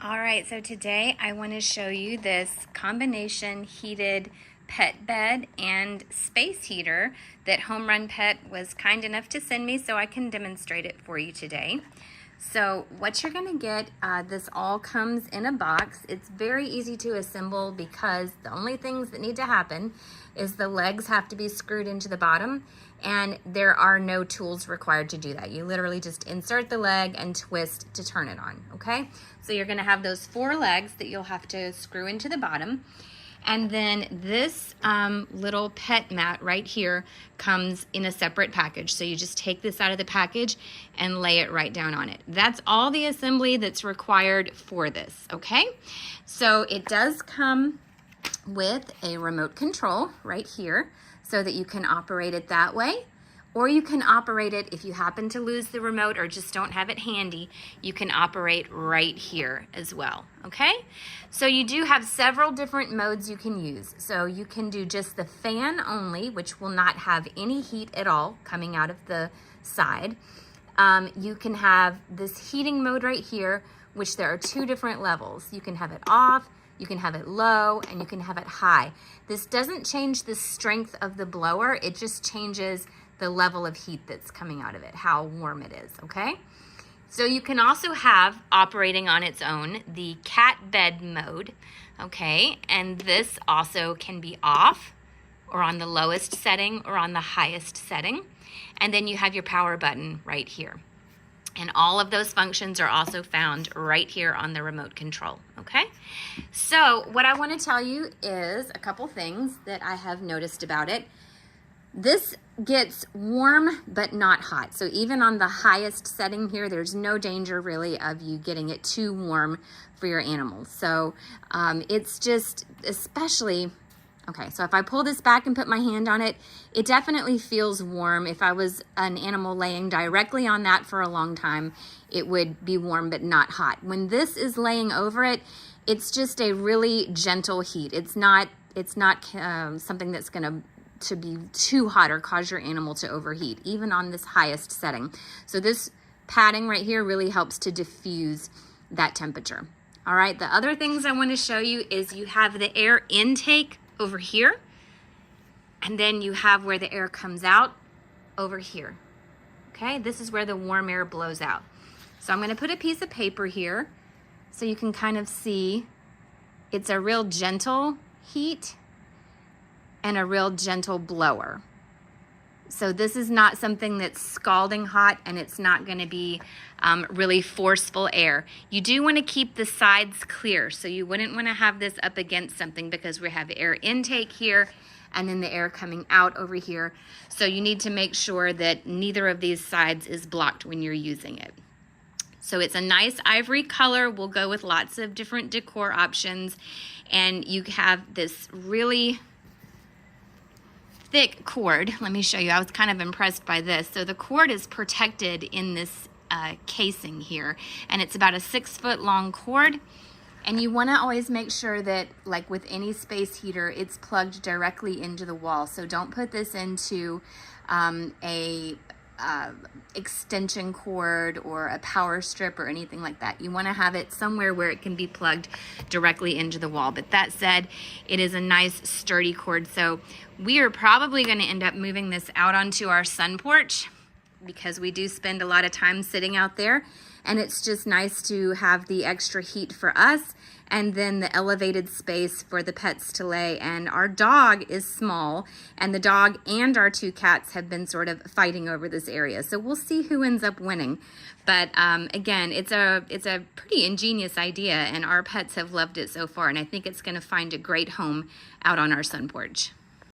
All right, so today I want to show you this combination heated pet bed and space heater that HomeRunPet was kind enough to send me so I can demonstrate it for you today. So what you're going to get, this all comes in a box. It's very easy to assemble because the only things that need to happen is the legs have to be screwed into the bottom, and there are no tools required to do that. You literally just insert the leg and twist to turn it on, okay? So you're going to have those 4 legs that you'll have to screw into the bottom. And then this little pet mat right here comes in a separate package. So you just take this out of the package and lay it right down on it. That's all the assembly that's required for this, okay? So it does come with a remote control right here so that you can operate it that way. Or you can operate it, if you happen to lose the remote or just don't have it handy, you can operate right here as well, okay? So you do have several different modes you can use. So you can do just the fan only, which will not have any heat at all coming out of the side. You can have this heating mode right here, which there are 2 different levels. You can have it off, you can have it low, and you can have it high. This doesn't change the strength of the blower, it just changes the level of heat that's coming out of it, how warm it is, okay? So you can also have, operating on its own, the cat bed mode, okay? And this also can be off, or on the lowest setting, or on the highest setting. And then you have your power button right here. And all of those functions are also found right here on the remote control, okay? So what I want to tell you is a couple things that I have noticed about it. This gets warm but not hot. So even on the highest setting here, there's no danger really of you getting it too warm for your animals. So it's just especially, okay, so if I pull this back and put my hand on it, it definitely feels warm. If I was an animal laying directly on that for a long time, it would be warm but not hot. When this is laying over it, it's just a really gentle heat. It's not something that's gonna be too hot or cause your animal to overheat, even on this highest setting. So this padding right here really helps to diffuse that temperature. All right, the other things I want to show you is you have the air intake over here, and then you have where the air comes out over here. Okay, this is where the warm air blows out. So I'm going to put a piece of paper here so you can kind of see it's a real gentle heat and a real gentle blower. So this is not something that's scalding hot, and it's not gonna be really forceful air. You do wanna keep the sides clear, so you wouldn't wanna have this up against something because we have air intake here and then the air coming out over here. So you need to make sure that neither of these sides is blocked when you're using it. So it's a nice ivory color. We'll go with lots of different decor options, and you have this really thick cord. Let me show you. I was kind of impressed by this. So the cord is protected in this casing here, and it's about a 6-foot long cord. And you want to always make sure that, like with any space heater, it's plugged directly into the wall. So don't put this into a extension cord or a power strip or anything like that. You want to have it somewhere where it can be plugged directly into the wall. But that said, it is a nice sturdy cord. So we are probably going to end up moving this out onto our sun porch because we do spend a lot of time sitting out there, and it's just nice to have the extra heat for us and then the elevated space for the pets to lay. And our dog is small, and the dog and our 2 cats have been sort of fighting over this area. So we'll see who ends up winning. But again, it's a pretty ingenious idea, and our pets have loved it so far, and I think it's gonna find a great home out on our sun porch.